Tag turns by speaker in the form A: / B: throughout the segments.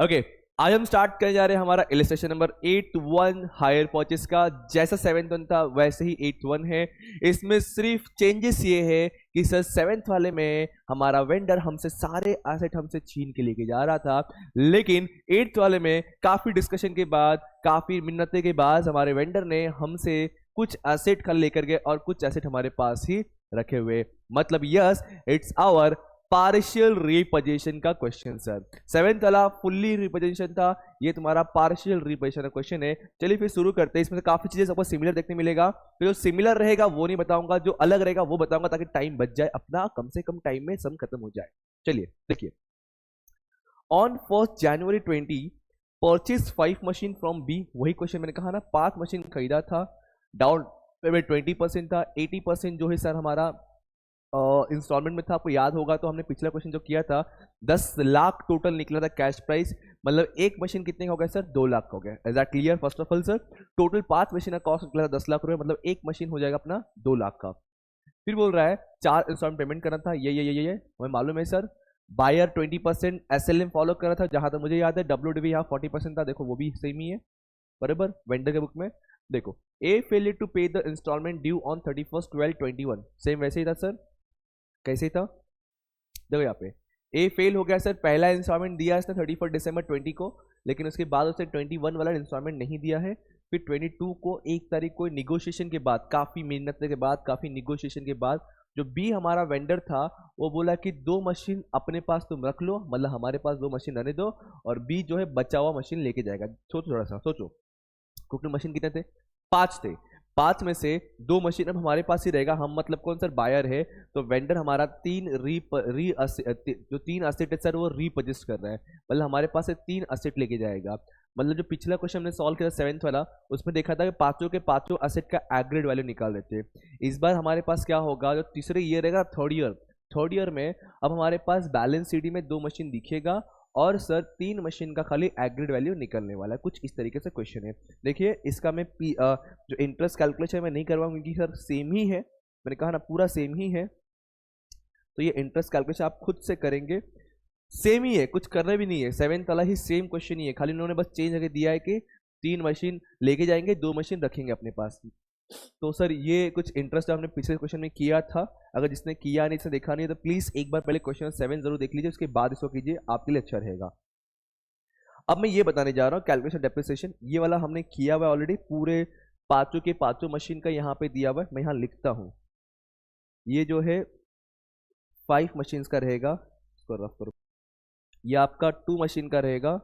A: Okay, आज हम start करने जा रहे हैं हमारा इलस्ट्रेशन नंबर 81 हायर परचेस का। जैसा 7th था वैसे ही 8th है। इसमें सिर्फ चेंजेस ये है कि सर 7th वाले में हमारा वेंडर हमसे सारे एसेट हमसे छीन के लेके जा रहा था, लेकिन 8th वाले में काफी डिस्कशन के बाद, काफी मिन्नतें के बाद हमारे वेंडर ने हमसे कुछ एसेट कल लेकर गए और कुछ एसेट हमारे पास ही रखे हुए। मतलब yes, it's our partial repossession का क्वेश्चन सर। 7th वाला फुल्ली रिपोजिशन था, ये तुम्हारा पार्शियल रिपोजिशन का क्वेश्चन है। चलिए फिर शुरू करते हैं। इसमें से काफी चीजें सबको सिमिलर देखने मिलेगा, तो जो सिमिलर रहेगा वो नहीं बताऊंगा, जो अलग रहेगा वो बताऊंगा, ताकि टाइम बच जाए अपना, कम से कम टाइम में सम खत्म हो जाए। चलिए देखिए, on 1st January 20 purchase 5 machine from B. वही क्वेश्चन मैंने कहा ना, 5 मशीन खरीदा था, डाउन पेमेंट 20% था, 80% जो है सर हमारा इंस्टॉलमेंट में था। आपको याद होगा तो हमने पिछला क्वेश्चन जो किया था 10 लाख टोटल निकला था कैश प्राइस। मतलब एक मशीन कितने का हो गया सर? 2 लाख का हो गया। Is that clear? First of all sir, total 5 machine का कॉस्ट निकला था 10 लाख रुपए, मतलब एक मशीन हो जाएगा अपना 2 लाख का। फिर बोल रहा है 4 इंस्टॉलमेंट पेमेंट करना था, ये हमें मालूम है सर। बायर 20% SLM फॉलो कर रहा था, जहां तक मुझे याद है। WDV यहाँ 40% था, देखो वो भी सेम ही है बराबर वेंडर के बुक में। देखो, a failure to pay the instalment due on 31/12/21, same वैसे ही था सर। कैसे था? देखो यहाँ पे ए फेल हो गया सर। पहला इंस्टॉलमेंट दिया इसने 31 दिसंबर 20 को, लेकिन उसके बाद उसने 21 वाला इंस्टॉलमेंट नहीं दिया है। फिर 22 को 1 तारीख को निगोशिएशन के बाद, काफ़ी मेहनत के बाद, काफ़ी निगोशिएशन के बाद, जो बी हमारा वेंडर था वो बोला कि 2 मशीन अपने पास तुम रख लो, मतलब हमारे पास 2 मशीन रहने दो, और बी जो है बचा हुआ मशीन लेके जाएगा। सोचो थोड़ा सा, सोचो टोटल मशीन कितने थे? 5 थे। 5 में से 2 मशीन अब हमारे पास ही रहेगा। हम मतलब कौन सर? बायर है। तो वेंडर हमारा 3 जो 3 असेट है सर वो रीपजेस्ट कर रहा है, मतलब हमारे पास से 3 असेट लेके जाएगा। मतलब जो पिछला क्वेश्चन हमने सॉल्व किया 7th वाला, उसमें देखा था कि पांचों के पांचों असेट का एग्रीड वैल्यू निकाल देते। इस बार हमारे पास क्या होगा? जो तीसरे ईयर रहेगा, थर्ड ईयर में अब हमारे पास बैलेंस सीडी में 2 मशीन दिखेगा, और सर 3 मशीन का खाली एग्रीड वैल्यू निकलने वाला है। कुछ इस तरीके से क्वेश्चन है। देखिए इसका मैं जो इंटरेस्ट कैलकुलेशन मैं नहीं करवाऊंगा, क्योंकि सर सेम ही है, मैंने कहा ना पूरा सेम ही है। तो ये इंटरेस्ट कैलकुलेशन आप खुद से करेंगे, सेम ही है, कुछ करना भी नहीं है। 7th वाला ही सेम क्वेश्चन ही है, खाली उन्होंने बस चेंज करके दिया है कि 3 मशीन लेके जाएंगे, 2 मशीन रखेंगे अपने पास। तो सर ये कुछ इंटरेस्ट हमने पिछले क्वेश्चन में किया था। अगर जिसने किया नहीं, जिसने देखा नहीं, तो प्लीज एक बार पहले क्वेश्चन 7 जरूर देख लीजिए, उसके बाद इसको कीजिए, आपके लिए अच्छा रहेगा। अब मैं ये बताने जा रहा हूँ कैलकुलेशन डेप्रिसिएशन, ये वाला हमने किया हुआ है ऑलरेडी। पूरे पांचों के पांचों मशीन का यहाँ पे दिया हुआ है, मैं यहाँ लिखता हूँ। ये जो है 5 मशीन का रहेगा, इसको रफ करो। ये आपका 2 मशीन का रहेगा,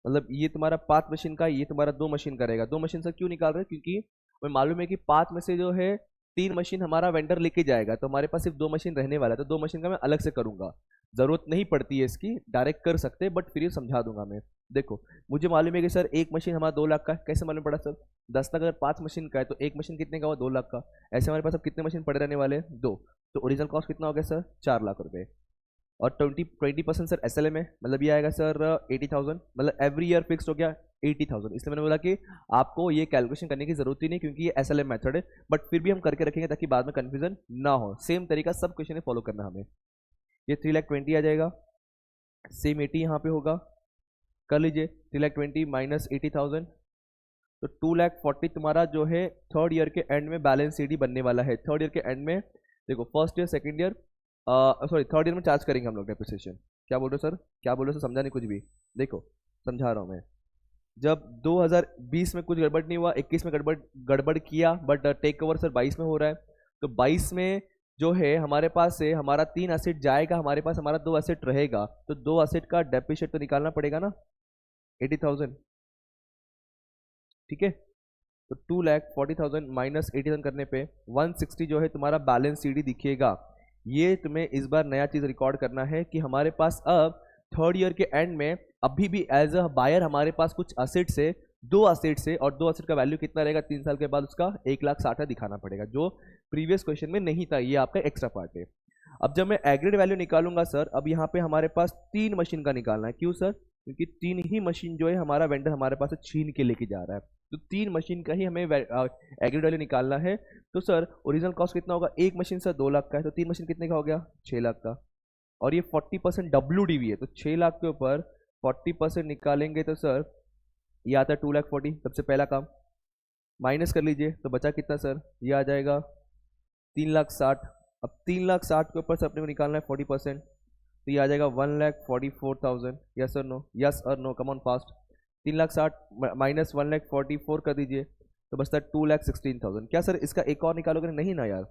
A: मतलब ये तुम्हारा 5 मशीन का, ये तुम्हारा 2 मशीन का रहेगा। 2 मशीन से क्यों निकाल रहे हैं? क्योंकि हमें मालूम है कि 5 में से जो है 3 मशीन हमारा वेंडर लेके जाएगा, तो हमारे पास सिर्फ 2 मशीन रहने वाला है। तो 2 मशीन का मैं अलग से करूंगा, जरूरत नहीं पड़ती है इसकी, डायरेक्ट कर सकते हैं, बट फिर ये समझा दूंगा मैं। देखो मुझे मालूम है कि सर एक मशीन हमारा 2 लाख का है। कैसे मालूम पड़ा सर? 10 लाख अगर 5 मशीन का है तो एक मशीन कितने का हुआ? 2 लाख का। ऐसे हमारे पास अब कितने मशीन पड़े रहने वाले हैं? 2। तो ओरिजिनल कॉस्ट कितना हो गया सर? 4 लाख रुपए। और 20% सर SLM है, मतलब ये आएगा सर 80,000, मतलब एवरी ईयर फिक्स हो गया 80,000। इसलिए मैंने बोला कि आपको ये कैलकुलेशन करने की जरूरत ही नहीं, क्योंकि ये SLM मेथड है, बट फिर भी हम करके रखेंगे ताकि बाद में कंफ्यूजन ना हो। सेम तरीका सब क्वेश्चन फॉलो करना हमें। ये 3,20,000 आ जाएगा, सेम 80 यहाँ पे होगा, कर लीजिए। 3,20,000 माइनस 80,000, तो 2,40,000 तुम्हारा जो है थर्ड ईयर के एंड में बैलेंस CD बनने वाला है। थर्ड ईयर के एंड में देखो, first year, second year, sorry third year में चार्ज करेंगे हम लोग डेप्रिसिएशन। क्या बोल रहे हो सर? क्या बोल रहे हो सर? समझा नहीं कुछ भी। देखो समझा रहा हूँ मैं। जब 2020 में कुछ गड़बड़ नहीं हुआ, 21 में गड़बड़ गड़बड़ किया, बट टेक ओवर सर 22 में हो रहा है। तो 22 में जो है हमारे पास से हमारा 3 असेट जाएगा, हमारे पास हमारा 2 असेट रहेगा, तो 2 असेट का डेप्रिसिएट तो निकालना पड़ेगा ना, 80,000। ठीक है, तो 2,40,000 माइनस 80,000 करने पे 160 जो है तुम्हारा बैलेंस CD दिखेगा। ये तुम्हें इस बार नया चीज रिकॉर्ड करना है कि हमारे पास अब थर्ड ईयर के एंड में अभी भी एज अ बायर हमारे पास कुछ असेट से, 2 असेट से, और 2 असेट का वैल्यू कितना रहेगा 3 साल के बाद? उसका 1,60,000 दिखाना पड़ेगा, जो प्रीवियस क्वेश्चन में नहीं था। ये आपका एक्स्ट्रा पार्ट है। अब जब मैं एग्रीड वैल्यू निकालूंगा सर, अब यहाँ पे हमारे पास 3 मशीन का निकालना है। क्यों सर? क्योंकि 3 ही मशीन जो है हमारा वेंडर हमारे पास से छीन के लेके जा रहा है, तो 3 मशीन का ही हमें एग्रीड वैल्यू निकालना है। तो सर ओरिजिनल कॉस्ट कितना होगा? एक मशीन सर 2 लाख का है, तो 3 मशीन कितने का हो गया? 6 लाख का। और ये 40% WDV है, तो 6 लाख के ऊपर 40% निकालेंगे तो सर ये आता है 2,40,000, सबसे पहला काम। माइनस कर लीजिए तो बचा कितना सर, ये आ जाएगा 3,60,000। अब 3,60,000 के ऊपर से अपने को निकालना है 40%, तो ये आ जाएगा 1,44,000। यस और नो, यस और no, come on fast. 3,60,000 minus 1,44,000 कर दीजिए तो बचता है 2,16,000। क्या सर इसका एक और निकालोगे? नहीं ना यार,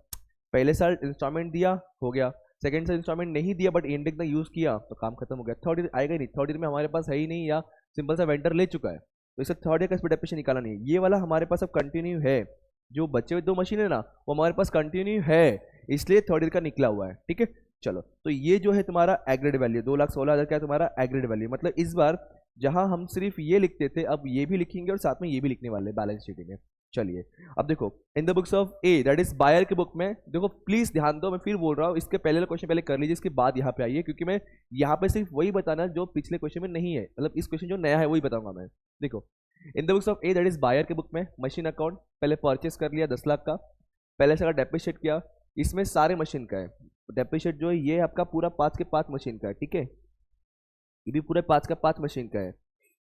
A: पहले साल इंस्टॉलमेंट दिया हो गया, सेकंड साल इंस्टॉलमेंट नहीं दिया बट इंडेक्स ने यूज किया तो काम खत्म हो गया। थर्ड ईयर आएगा ही नहीं, थर्ड ईयर में हमारे पास है ही नहीं या सिंपल सा वेंडर ले चुका है, तो इसे थर्ड ईयर का स्पीड एप्रेशन निकाला नहीं है। ये वाला हमारे पास अब कंटिन्यू है, जो बचे हुए 2 मशीन है ना वो हमारे पास कंटिन्यू है, इसलिए थर्ड ईयर का निकला हुआ है। ठीक है, चलो तो ये जो है तुम्हारा एग्रेड वैल्यू 2,16,000 क्या है तुम्हारा एग्रेड वैल्यू। मतलब इस बार जहां हम सिर्फ ये लिखते थे अब ये भी लिखेंगे और साथ में ये भी लिखने वाले बैलेंस शीट में। चलिए अब देखो in the books of A, that is buyer के बुक में, देखो प्लीज ध्यान दो, मैं फिर बोल रहा हूँ, इसके पहले क्वेश्चन पहले कर लीजिए, इसके बाद यहाँ पे आइए, क्योंकि मैं यहाँ पे सिर्फ वही बताना जो पिछले क्वेश्चन में नहीं है, मतलब इस क्वेश्चन जो नया है वही बताऊंगा मैं। देखो in the books of A, that is buyer के बुक में, मशीन अकाउंट पहले परचेस कर लिया 10 लाख का, पहले से डेप्रिशिएट किया, इसमें सारे मशीन का है डेप्रिशिएट जो है, ये आपका पूरा 5 के 5 मशीन का है। ठीक है, ये भी पूरे 5 का 5 मशीन का है,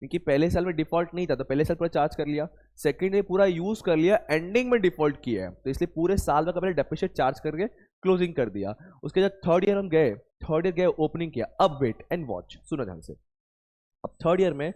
A: क्योंकि पहले साल में डिफॉल्ट नहीं था तो पहले साल पूरा चार्ज कर लिया, सेकंड में पूरा यूज कर लिया, एंडिंग में डिफॉल्ट किया है तो इसलिए पूरे साल में पहले डेप्रिशिएट चार्ज करके क्लोजिंग कर दिया। उसके बाद थर्ड ईयर हम गए, थर्ड ईयर गए ओपनिंग किया। अब वेट एंड वॉच, सुनो ध्यान से। अब थर्ड ईयर में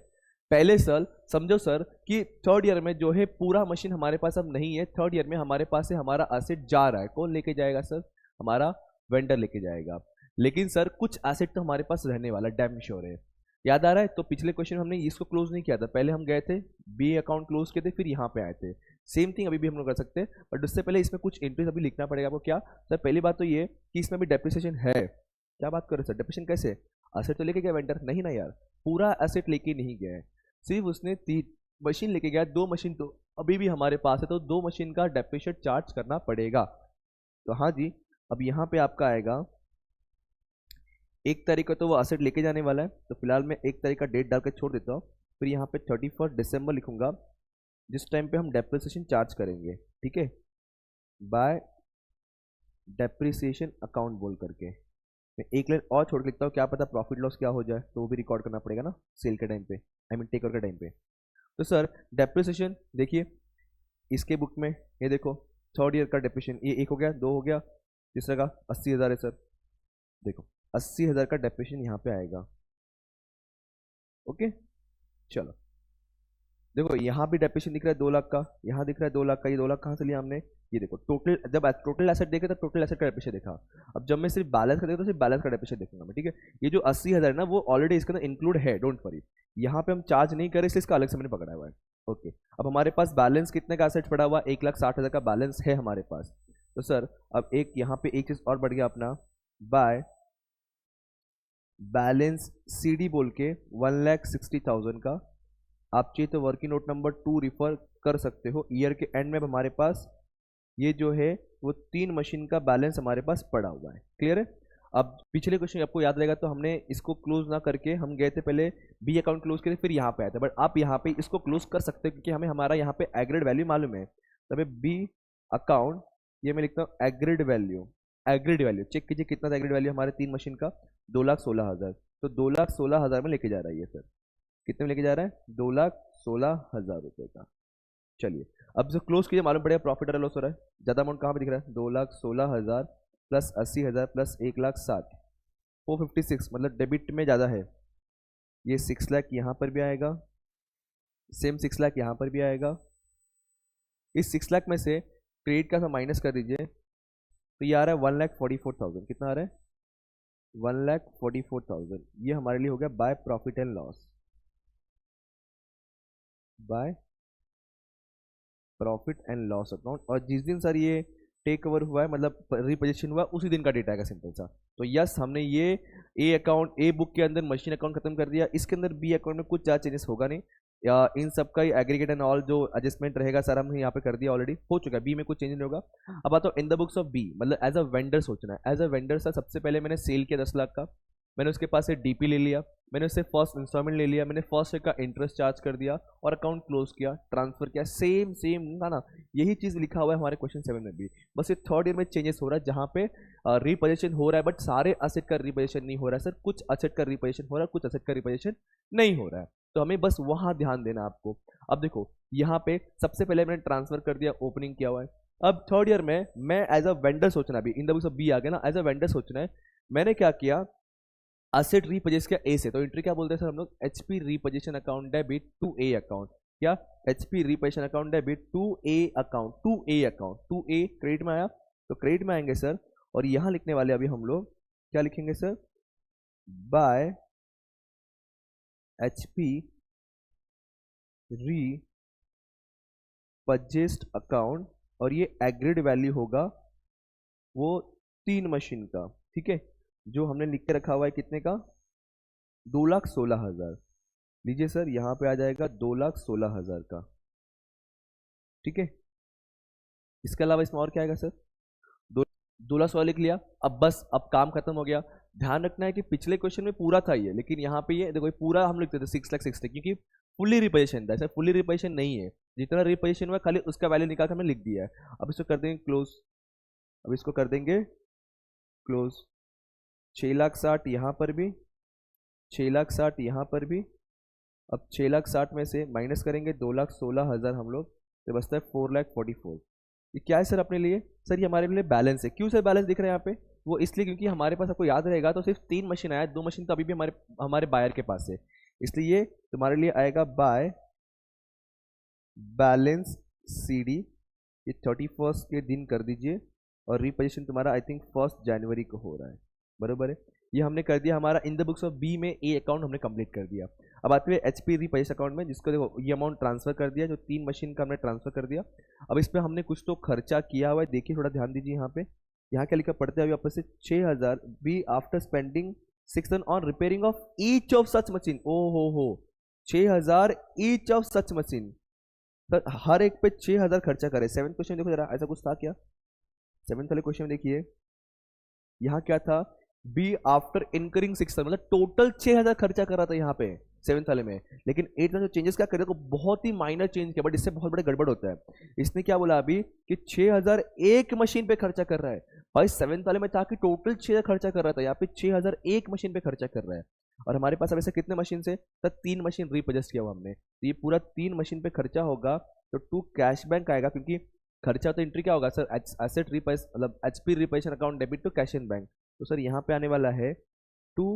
A: पहले साल समझो सर कि थर्ड ईयर में जो है पूरा मशीन हमारे पास अब नहीं है, थर्ड ईयर में हमारे पास से हमारा एसेट जा रहा है, कौन लेके जाएगा सर, हमारा वेंडर लेके जाएगा। लेकिन सर कुछ एसेट तो हमारे पास रहने वाला, डैम श्योर है। याद आ रहा है, तो पिछले क्वेश्चन हमने इसको क्लोज नहीं किया था, पहले हम गए थे बी अकाउंट क्लोज किए थे फिर यहाँ पे आए थे। सेम थिंग अभी भी हम लोग कर सकते हैं, बट उससे पहले इसमें कुछ एंट्रीज अभी लिखना पड़ेगा आपको। क्या सर, पहली बात तो ये कि इसमें भी डेप्रिसिएशन है। क्या बात कर रहे सर, डेप्रिसिएशन कैसे, एसेट तो लेके गया वेंडर, नहीं ना यार, पूरा एसेट लेके नहीं गया है, सिर्फ उसने 3 मशीन लेके गया, 2 मशीन तो अभी भी हमारे पास है, तो 2 मशीन का डेप्रिसिएट चार्ज करना पड़ेगा। तो हाँ जी, अब यहाँ पे आपका आएगा 1 तारीख को तो वो एसेट लेके जाने वाला है, तो फिलहाल मैं 1 तारीख का डेट डाल के छोड़ देता हूँ, फिर यहाँ पे 31 दिसंबर लिखूंगा जिस टाइम पे हम डेप्रिसिएशन चार्ज करेंगे। ठीक है, बाय डेप्रिसिएशन अकाउंट बोल करके मैं एक लाइन और छोड़ के लिखता हूँ, क्या पता प्रॉफिट लॉस क्या हो जाए तो वो भी रिकॉर्ड करना पड़ेगा ना सेल के टाइम पे, आई मीन टेक ओवर के टाइम पे। तो सर डेप्रिसिएशन देखिए इसके बुक में, ये देखो थर्ड ईयर का डेप्रिसिएशन ये 1 हो गया, 2 हो गया, तीसरा का 80,000 है सर, देखो 80,000 का डेप्रिसिएशन यहाँ पे आएगा। ओके चलो देखो यहाँ भी डेप्रिसिएशन दिख रहा है 2 लाख का, यहाँ दिख रहा है 2 लाख का, ये 2 लाख कहाँ से लिया हमने, ये देखो टोटल, जब टोटल एसेट देखे तो टोटल एसेट का डेप्रिसिएशन देखा, अब जब मैं सिर्फ बैलेंस का देखा तो सिर्फ बैलेंस का डेप्रिसिएशन देखूंगा मैं। ठीक है, ये जो 80,000 है ना वो ऑलरेडी इसके अंदर इंक्लूड है, डोंट वरी, यहाँ पे हम चार्ज नहीं करें इसलिए इसका अलग से मैंने पकड़ा हुआ है। ओके, अब हमारे पास बैलेंस कितने का एसेट पड़ा हुआ, 1,60,000 का बैलेंस है हमारे पास। तो सर अब एक यहाँ पे एक चीज और बढ़ गया अपना, बाय बैलेंस CD बोल के 1,60,000 का, आप चाहिए तो वर्किंग नोट नंबर 2 रिफर कर सकते हो। ईयर के एंड में हमारे पास ये जो है वो 3 मशीन का बैलेंस हमारे पास पड़ा हुआ है। क्लियर है, अब पिछले क्वेश्चन आपको याद रहेगा तो हमने इसको क्लोज ना करके हम गए थे पहले बी अकाउंट क्लोज किए फिर यहाँ पे आए थे, बट आप यहाँ पे इसको क्लोज कर सकते हो क्योंकि हमें हमारा यहाँ पे एग्रेड वैल्यू मालूम है, तभी बी अकाउंट ये मैं लिखता हूँ agreed value. Agreed value check कीजिए कितना था एग्रेड वैल्यू हमारे 3 मशीन का, 2,16,000, तो 2,16,000 में लेके जा रहा है ये सर, कितने में लेके जा रहा है 2,16,000 रुपये का। चलिए अब जो क्लोज कीजिए मालूम पड़ेगा प्रॉफिट और लॉस हो रहा है, ज़्यादा अमाउंट कहाँ पे दिख रहा है, 2,16,000 प्लस 80,000 प्लस 1,60,000 456, मतलब डेबिट में ज़्यादा है, ये 6 लाख यहाँ पर भी आएगा, सेम 6 लाख यहाँ पर भी आएगा। इस 6 लाख में से क्रेडिट का माइनस कर दीजिए तो ये आ रहा है 1,44,000, कितना आ रहा है 1,44,000, ये हमारे लिए हो गया by profit and loss, by profit and loss account. और जिस दिन सर ये टेक ओवर हुआ है मतलब रिपोजिशन हुआ उसी दिन का डेटा आएगा सिंपल सा। तो यस हमने ये ए अकाउंट ए बुक के अंदर मशीन अकाउंट खत्म कर दिया, इसके अंदर बी अकाउंट में कुछ ज़्यादा चेंजेस होगा नहीं, या इन सब का एग्रीगेट एंड ऑल जो एडजस्टमेंट रहेगा सर हमने यहाँ पे कर दिया, ऑलरेडी हो चुका है, बी में कुछ चेंज नहीं होगा। अब आता हूँ in the books of B, मतलब एज अ वेंडर सोचना है, एज अ वेंडर सर सबसे पहले मैंने सेल किया 10 लाख का, मैंने उसके पास से डीपी ले लिया, मैंने उससे फर्स्ट इंस्टॉलमेंट ले लिया, मैंने फर्स्ट का इंटरेस्ट चार्ज कर दिया और अकाउंट क्लोज किया, ट्रांसफर किया। सेम सेम था ना, यही चीज लिखा हुआ है हमारे क्वेश्चन 7 में भी। बस ये थर्ड ईयर में चेंजेस हो रहा है जहाँ पे रिपोजिशन हो रहा है, बट सारे असेट का रिपोजिशन नहीं हो रहा है सर। कुछ असेट का रिपोजिशन हो रहा है, कुछ असेट का रिपोजिशन नहीं हो रहा है, तो हमें बस वहां ध्यान देना आपको। अब देखो यहाँ पे सबसे पहले मैंने ट्रांसफर कर दिया, ओपनिंग किया हुआ है। अब थर्ड ईयर में मैं एज अ वेंडर सोचना, भी in the books of B आ गया ना, एज अ वेंडर सोचना है। मैंने क्या किया, असेट रीपोजिशन किया ए से, तो एंट्री क्या बोलते हैं सर हम लोग, HP repossession account debit to A account. क्या, HP repossession account debit to A account, to A account, to A credit में आया, तो क्रेडिट में आएंगे सर। और यहां लिखने वाले अभी हम लोग क्या लिखेंगे सर, बाय एचपी री परचेस्ड अकाउंट, और ये एग्रीड वैल्यू होगा वो 3 मशीन का, ठीक है, जो हमने लिख के रखा हुआ है कितने का, 2,16,000। लीजिए सर यहाँ पे आ जाएगा 2,16,000 का, ठीक है। इसके अलावा इसमें और क्या आएगा सर, 2,16,000 लिख लिया। अब बस, अब काम खत्म हो गया। ध्यान रखना है कि पिछले क्वेश्चन में पूरा था ये, लेकिन यहाँ पे ये देखो ये पूरा हम लिखते थे 6,60,000, क्योंकि फुल्ली रिपोजिशन था, ऐसा फुल्ली रिपोजिशन नहीं है, जितना रिपोजिशन हुआ खाली उसका वैल्यू निकाल के हमने लिख दिया है। अब इसको कर देंगे क्लोज, अब इसको कर देंगे क्लोज। 6,60,000 यहाँ पर भी, 6,60,000 यहाँ पर भी। अब 6,60,000 में से माइनस करेंगे 2,16,000 हम लोग, तो बचता है 4,44,000। ये क्या है सर अपने लिए, सर ये हमारे लिए बैलेंस है। क्यों सर बैलेंस दिख रहा है यहाँ पे, वो इसलिए क्योंकि हमारे पास, आपको याद रहेगा तो सिर्फ 3 मशीन आया, 2 मशीन तो अभी भी हमारे हमारे बायर के पास है, इसलिए तुम्हारे लिए आएगा बाय बैलेंस सीडी। ये 31 के दिन कर दीजिए, और रिपोजिशन तुम्हारा आई थिंक 1 जनवरी को हो रहा है, बरोबर है। ये हमने कर दिया, हमारा in the books of B में ए अकाउंट हमने कंप्लीट कर दिया। अब आते हुए एचपी रिपोजिशन अकाउंट में, जिसको देखो ये अमाउंट ट्रांसफर कर दिया, जो 3 मशीन का हमने ट्रांसफर कर दिया। अब इस पर हमने कुछ तो खर्चा किया हुआ है, देखिए थोड़ा ध्यान दीजिए यहाँ पे। यहाँ क्या लिखा पढ़ते हैं आपस से, 6,000 be after spending 6,000 on repairing of each of such machine. ओ हो, 6,000 each of such machine, sir हर एक पे 6,000 खर्चा करे। 7th क्वेश्चन देखो जरा, ऐसा कुछ था क्या, 7th वाले क्वेश्चन में देखिए, यहाँ क्या था, बी आफ्टर इनकरिंग 6,000, मतलब टोटल 6,000 खर्चा कर रहा था यहाँ पे 7th वाले में। लेकिन 8th में जो चेंजेस क्या करे, तो बहुत ही माइनर चेंज किया, बट इससे बहुत बड़े गड़बड़ होता है। इसने क्या बोला अभी कि 6,000 एक मशीन पे खर्चा कर रहा है। भाई 7th वाले में था कि टोटल 6,000 खर्चा कर रहा था, यहाँ पे 6,000 एक मशीन पे खर्चा कर रहा है। और हमारे पास अब ऐसे कितने मशीन से, तो 3 मशीन रिपोजेस्ट किया हुआ हमने, तो ये पूरा 3 मशीन पे खर्चा होगा, तो टू कैश बैंक आएगा, क्योंकि खर्चा तो एंट्री क्या होगा सर, एसेट रिपोज, मतलब HP repossession account debit to cash in bank. तो सर यहाँ पे आने वाला है टू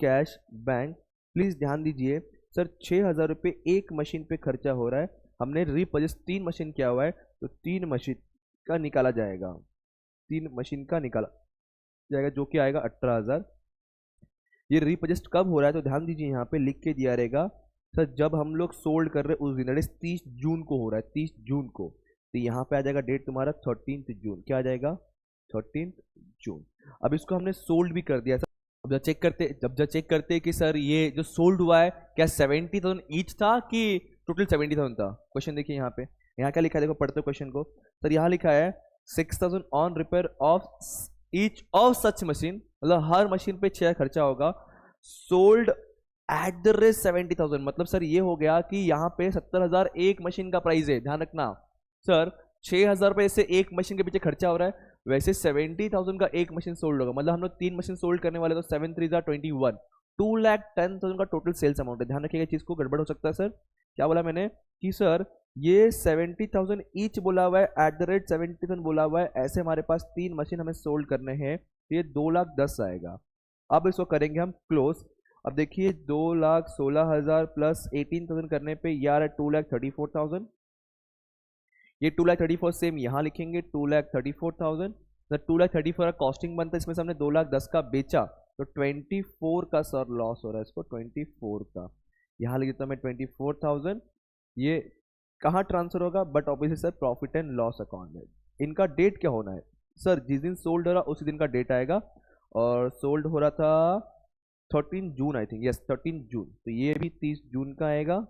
A: कैश बैंक। प्लीज ध्यान दीजिए सर, 6,000 रुपये एक मशीन पे खर्चा हो रहा है, हमने रिपोजिस्ट 3 मशीन किया हुआ है, तो 3 मशीन का निकाला जाएगा, 3 मशीन का निकाला जाएगा, जो कि आएगा 18,000। ये रिपोजिस्ट कब हो रहा है, तो ध्यान दीजिए यहाँ पे लिख के दिया रहेगा सर, जब हम लोग सोल्ड कर रहे हैं उस दिन, 30 जून को हो रहा है, 30 जून को, तो यहाँ पे आ जाएगा डेट तुम्हारा 13 जून। क्या आ जाएगा, 13 जून। अब इसको हमने सोल्ड भी कर दिया सर। अब जब चेक करते कि सर ये जो सोल्ड हुआ है क्या 70,000 ईच था कि टोटल 70,000 था। क्वेश्चन देखिए यहाँ पे, यहाँ क्या लिखा है देखो, पढ़ते क्वेश्चन को सर। यहाँ लिखा है 6,000 on repair of each of such machine, मतलब हर मशीन पे 6 खर्चा होगा, सोल्ड एट द रेट 70,000। मतलब सर ये हो गया कि यहाँ पे 70,000 एक मशीन का प्राइस है। ध्यान रखना सर, 6,000 रुपए से एक मशीन के पीछे खर्चा हो रहा है, वैसे 70,000 का एक मशीन सोल्ड होगा, मतलब हम लोग 3 मशीन सोल्ड करने वाले, तो 7 3 21, 2,10,000 का टोटल सेल्स अमाउंट है। ध्यान रखिएगा चीज को, गड़बड़ हो सकता है सर। क्या बोला मैंने कि सर ये 70,000 ईच बोला हुआ है, एट द रेट 70,000 बोला हुआ है, ऐसे हमारे पास 3 मशीन हमें सोल्ड करने हैं, तो ये 2,10,000 आएगा। अब इसको करेंगे हम क्लोज। अब देखिए 2,16,000 प्लस 18,000 करने पे यार 2,34,000, ये 2,34,000 सेम यहाँ लिखेंगे 2,34,000। 2,34,000 का कॉस्टिंग बनता है, इसमें से हमने 2,10,000 का बेचा, तो 24 का सर लॉस हो रहा है इसको, 24 का। यहाँ लिख देता हूँ मैं 24,000। ये कहाँ ट्रांसफर होगा, but obviously sir profit and loss account में। इनका डेट क्या होना है सर, जिस दिन सोल्ड हो रहा उसी दिन का डेट आएगा, और सोल्ड हो रहा था 13 जून आई थिंक, यस 13 जून, तो ये भी 30 जून का आएगा,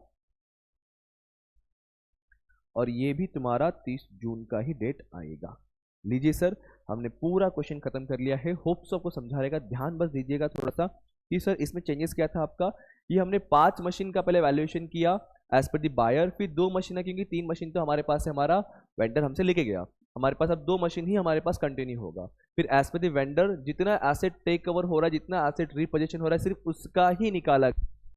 A: और ये भी तुम्हारा 30 जून का ही डेट आएगा। लीजिए सर, हमने पूरा क्वेश्चन खत्म कर लिया है। होप सो आपको समझा रहेगा, ध्यान बस दीजिएगा थोड़ा सा कि सर इसमें चेंजेस क्या था आपका। ये हमने 5 मशीन का पहले वैल्यूएशन किया एज पर दी बायर, फिर 2 मशीन है क्योंकि 3 मशीन तो हमारे पास है, हमारा वेंडर हमसे लेके गया, हमारे पास अब 2 मशीन ही हमारे पास कंटिन्यू होगा। फिर एज पर दी वेंडर जितना एसेट टेक ओवर हो रहा है, जितना एसेट रिपोजिशन हो रहा है, सिर्फ उसका ही निकाला